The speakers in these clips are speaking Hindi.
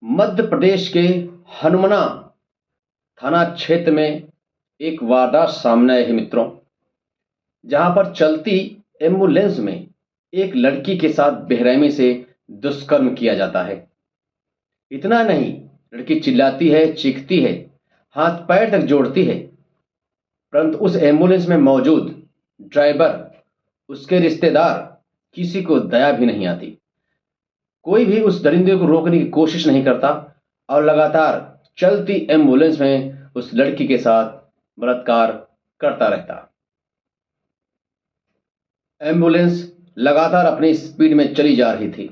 मध्य प्रदेश के हनुमना थाना क्षेत्र में एक वारदात सामने आई है मित्रों। जहां पर चलती एम्बुलेंस में एक लड़की के साथ बेरहमी से दुष्कर्म किया जाता है। इतना नहीं, लड़की चिल्लाती है, चीखती है, हाथ पैर तक जोड़ती है, परंतु उस एम्बुलेंस में मौजूद ड्राइवर, उसके रिश्तेदार, किसी को दया भी नहीं आती। कोई भी उस दरिंदे को रोकने की कोशिश नहीं करता और लगातार चलती एम्बुलेंस में उस लड़की के साथ बलात्कार करता रहता। एम्बुलेंस लगातार अपनी स्पीड में चली जा रही थी।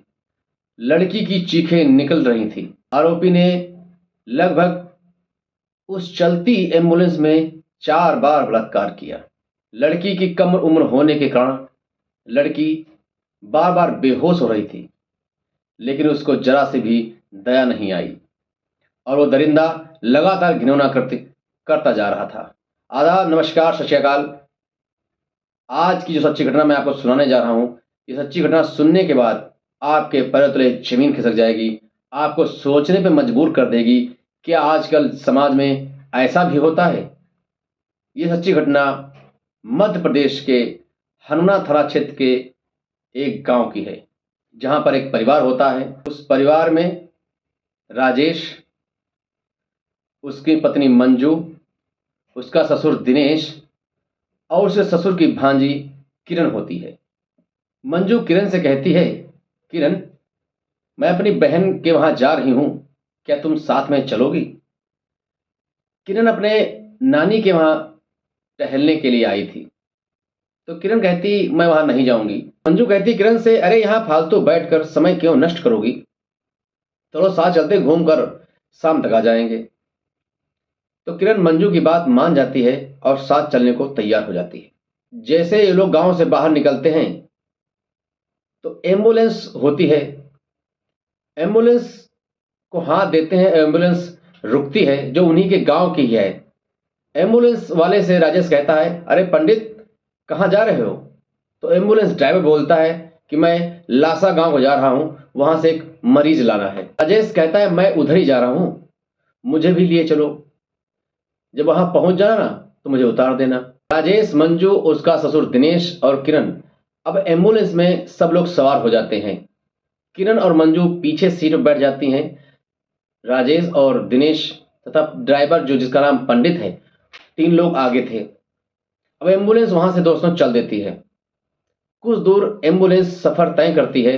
लड़की की चीखें निकल रही थी। आरोपी ने लगभग उस चलती एम्बुलेंस में 4 बार बलात्कार किया। लड़की की कम उम्र होने के कारण लड़की बार बार बेहोश हो रही थी, लेकिन उसको जरा से भी दया नहीं आई और वो दरिंदा लगातार घिनौना करता जा रहा था। आदाब, नमस्कार, सत श्री अकाल। आज की जो सच्ची घटना मैं आपको सुनाने जा रहा हूं, ये सच्ची घटना सुनने के बाद आपके पैरों तले जमीन खिसक जाएगी, आपको सोचने पे मजबूर कर देगी कि आजकल समाज में ऐसा भी होता है। ये सच्ची घटना मध्य प्रदेश के हनुमना थाना क्षेत्र के एक गांव की है, जहां पर एक परिवार होता है। उस परिवार में राजेश, उसकी पत्नी मंजू, उसका ससुर दिनेश और उसके ससुर की भांजी किरण होती है। मंजू किरण से कहती है, किरण, मैं अपनी बहन के वहां जा रही हूं, क्या तुम साथ में चलोगी? किरण अपने नानी के वहां टहलने के लिए आई थी, तो किरण कहती, मैं वहां नहीं जाऊंगी। मंजू कहती किरण से, अरे यहां फालतू बैठकर समय क्यों नष्ट करोगी, चलो साथ चलते, घूम कर शाम तक आ जाएंगे। तो किरण मंजू की बात मान जाती है और साथ चलने को तैयार हो जाती है। जैसे ये लोग गांव से बाहर निकलते हैं तो एम्बुलेंस होती है। एम्बुलेंस को हाथ देते हैं, एम्बुलेंस रुकती है, जो उन्हीं के गांव की है। एम्बुलेंस वाले से राजेश कहता है, अरे पंडित, कहाँ जा रहे हो? तो एम्बुलेंस ड्राइवर बोलता है कि मैं लासा गांव को जा रहा हूं, वहां से एक मरीज लाना है। राजेश कहता है, मैं उधर ही जा रहा हूं, मुझे भी लिए चलो। जब वहां पहुंच जाना ना तो मुझे उतार देना। राजेश, मंजू, उसका ससुर दिनेश और किरण अब एम्बुलेंस में सब लोग सवार हो जाते हैं। किरण और मंजू पीछे सीट पर बैठ जाती हैं। राजेश और दिनेश तथा ड्राइवर, जो जिसका नाम पंडित है, 3 लोग आगे थे। अब एम्बुलेंस वहां से दोस्तों चल देती है। कुछ दूर एम्बुलेंस सफर तय करती है।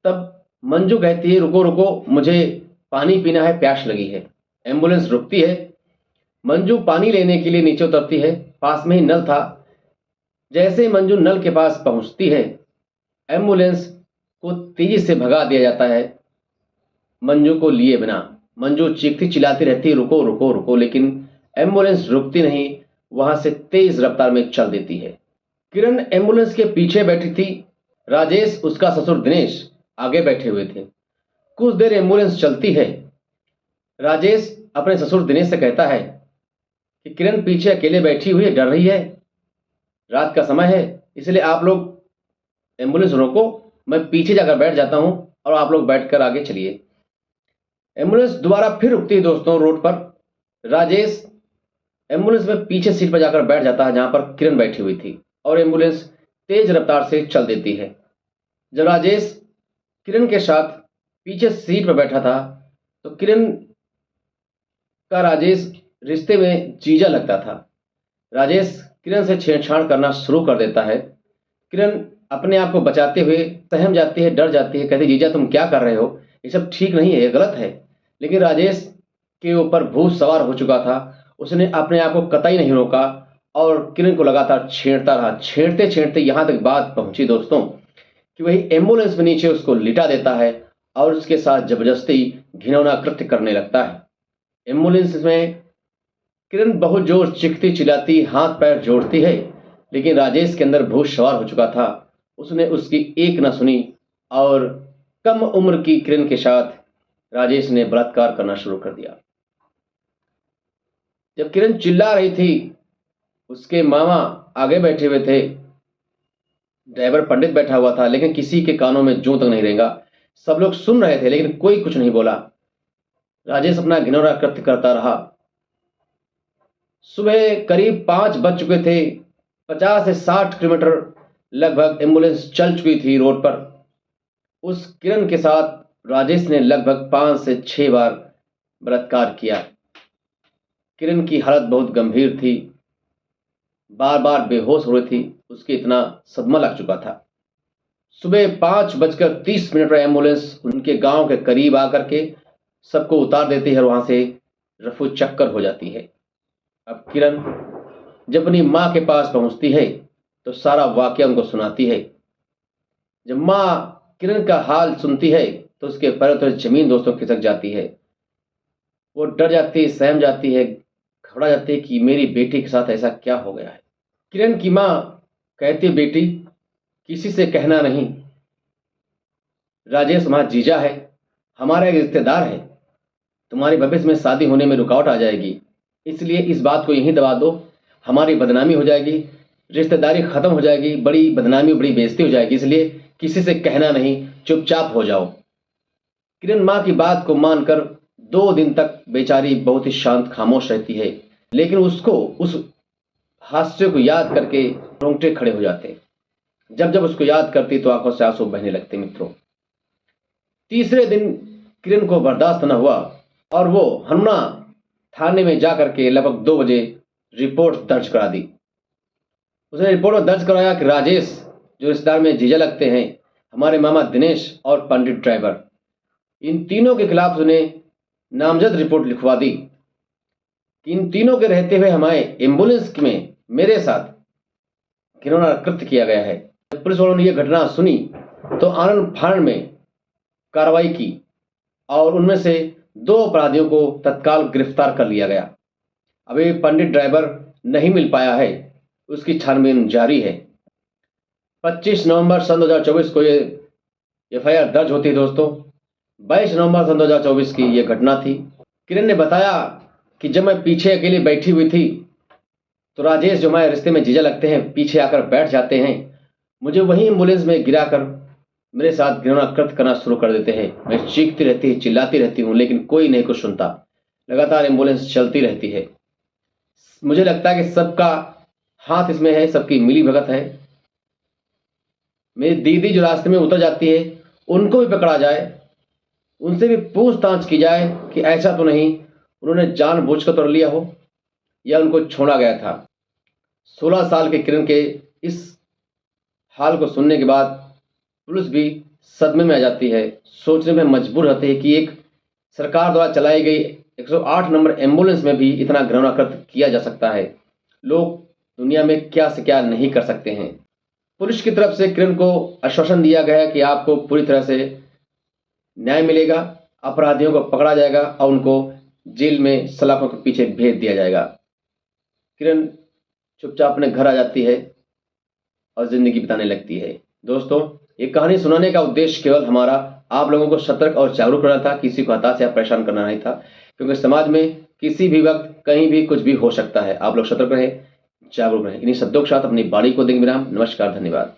तब मंजू कहती है, रुको रुको, मुझे पानी पीना है, प्यास लगी है। एम्बुलेंस रुकती है। मंजू पानी लेने के लिए नीचे उतरती है। पास में ही नल था। जैसे ही मंजू नल के पास पहुंचती है, एम्बुलेंस को तेजी से भगा दिया जाता है मंजू को लिए बिना। मंजू चीखती चिल्लाती रहती है, रुको रुको रुको, लेकिन एम्बुलेंस रुकती नहीं, वहां से तेज रफ्तार में चल देती है। किरण एम्बुलेंस के पीछे बैठी थी। राजेश, उसका ससुर दिनेश आगे बैठे हुए थे। कुछ देर एम्बुलेंस चलती है। राजेश अपने ससुर दिनेश से कहता है कि किरण पीछे अकेले बैठी हुई है, डर रही है, रात का समय है, इसलिए आप लोग एम्बुलेंस रोको, मैं पीछे जाकर बैठ जाता हूं और आप लोग बैठकर आगे चलिए। एम्बुलेंस दोबारा फिर रुकती है दोस्तों रोड पर। राजेश एम्बुलेंस में पीछे सीट पर जाकर बैठ जाता है, जहां पर किरण बैठी हुई थी, और एम्बुलेंस तेज रफ्तार से चल देती है। जब राजेश किरण के साथ पीछे सीट पर बैठा था, तो किरण का राजेश रिश्ते में जीजा लगता था। राजेश किरण से छेड़छाड़ करना शुरू कर देता है। किरण अपने आप को बचाते हुए सहम जाती है, डर जाती है, कहती, जीजा तुम क्या कर रहे हो, ये सब ठीक नहीं है, ये गलत है। लेकिन राजेश के ऊपर भूत सवार हो चुका था। उसने अपने आप को कतई नहीं रोका और किरण को लगातार छेड़ता रहा। छेड़ते छेड़ते यहां तक बात पहुंची दोस्तों कि वही एम्बुलेंस में नीचे उसको लिटा देता है और उसके साथ जबरदस्ती घिनौना कृत्य करने लगता है। एम्बुलेंस में किरण बहुत जोर चीखती चिल्लाती, हाथ पैर जोड़ती है, लेकिन राजेश के अंदर भूत सवार हो चुका था। उसने उसकी एक न सुनी और कम उम्र की किरण के साथ राजेश ने बलात्कार करना शुरू कर दिया। जब किरण चिल्ला रही थी, उसके मामा आगे बैठे हुए थे, ड्राइवर पंडित बैठा हुआ था, लेकिन किसी के कानों में जूं तक नहीं रेंगा। सब लोग सुन रहे थे लेकिन कोई कुछ नहीं बोला। राजेश अपना घिनौना कृत्य करता रहा। सुबह करीब 5 बज चुके थे। 50 से 60 किलोमीटर लगभग एम्बुलेंस चल चुकी थी रोड पर। उस किरण के साथ राजेश ने लगभग 5 से 6 बार बलात्कार किया। किरण की हालत बहुत गंभीर थी, बार बार बेहोश हो रही थी, उसके इतना सदमा लग चुका था। सुबह 5:30 पर एम्बुलेंस उनके गांव के करीब आकर के सबको उतार देती है और वहां से रफू चक्कर हो जाती है। अब किरण जब अपनी माँ के पास पहुंचती है तो सारा वाकया उनको सुनाती है। जब माँ किरण का हाल सुनती है तो उसके पैरों तले जमीन दोस्तों खिसक जाती है। वो डर जाती है, सहम जाती है, घबरा जाती है कि मेरी बेटी के साथ ऐसा क्या हो गया है। किरण की माँ कहती है, बेटी किसी से कहना नहीं, राजेश हमारा जीजा है, हमारा एक रिश्तेदार है, तुम्हारे भविष्य में शादी होने में रुकावट आ जाएगी, इसलिए इस बात को यहीं दबा दो, हमारी बदनामी हो जाएगी, रिश्तेदारी खत्म हो जाएगी, बड़ी बदनामी बड़ी बेइज्जती हो जाएगी, इसलिए किसी से कहना नहीं, चुपचाप हो जाओ। किरण माँ की बात को मानकर 2 दिन तक बेचारी बहुत ही शांत खामोश रहती है, लेकिन उसको उस हादसे को याद करके रोंगटे खड़े हो जाते। जब जब उसको याद करती तो आंखों से आंसू बहने लगते। मित्रों, तीसरे दिन किरण को बर्दाश्त न हुआ और वो हनुमा थाने में जाकर के लगभग 2 बजे रिपोर्ट दर्ज करा दी। उसने रिपोर्ट में दर्ज कराया कि राजेश, जो रिश्तेदार में जीजा लगते हैं, हमारे मामा दिनेश और पंडित ड्राइवर, इन तीनों के खिलाफ उसने नामजद रिपोर्ट लिखवा दी कि इन तीनों के रहते हुए हमारे एम्बुलेंस में मेरे साथ घिनौना कृत्य किया गया है। जब पुलिस वालों ने यह घटना सुनी तो आनंद फानन में कार्रवाई की और उनमें से 2 अपराधियों को तत्काल गिरफ्तार कर लिया गया। अभी पंडित ड्राइवर नहीं मिल पाया है, उसकी छानबीन जारी है। 25 नवंबर सन 2024 को ये एफआईआर दर्ज होती है दोस्तों। 22 नवंबर सन 2024 की ये घटना थी। किरण ने बताया कि जब मैं पीछे अकेली बैठी हुई थी तो राजेश, जो हमारे रिश्ते में जीजा लगते हैं, पीछे आकर बैठ जाते हैं, मुझे वहीं एम्बुलेंस में गिराकर मेरे साथ घिनौना कृत्य करना शुरू कर देते हैं। मैं चीखती रहती है, चिल्लाती रहती हूँ, लेकिन कोई नहीं कुछ सुनता। लगातार एम्बुलेंस चलती रहती है। मुझे लगता है कि सबका हाथ इसमें है, सबकी मिली भगत है। मेरी दीदी जो रास्ते में उतर जाती है, उनको भी पकड़ा जाए, उनसे भी पूछताछ की जाए कि ऐसा तो नहीं उन्होंने जानबूझकर तोड़ लिया हो या उनको छोड़ा गया था। 16 साल के किरण के इस हाल को सुनने के बाद पुलिस भी सदमे में आ जाती है, सोचने में मजबूर रहती है कि एक सरकार द्वारा चलाई गई 108 नंबर एम्बुलेंस में भी इतना घिनौना कृत्य किया जा सकता है। लोग दुनिया में क्या से क्या नहीं कर सकते हैं। पुलिस की तरफ से किरण को आश्वासन दिया गया है कि आपको पूरी तरह से न्याय मिलेगा, अपराधियों को पकड़ा जाएगा और उनको जेल में सलाखों के पीछे भेज दिया जाएगा। किरण चुपचाप अपने घर आ जाती है और जिंदगी बिताने लगती है। दोस्तों, ये कहानी सुनाने का उद्देश्य केवल हमारा आप लोगों को सतर्क और जागरूक करना था, किसी को हताश या परेशान करना नहीं था, क्योंकि समाज में किसी भी वक्त कहीं भी कुछ भी हो सकता है। आप लोग सतर्क रहें, जागरूक रहें। इन्हीं शब्दों के साथ अपनी बाड़ी को देंगे विराम। नमस्कार, धन्यवाद।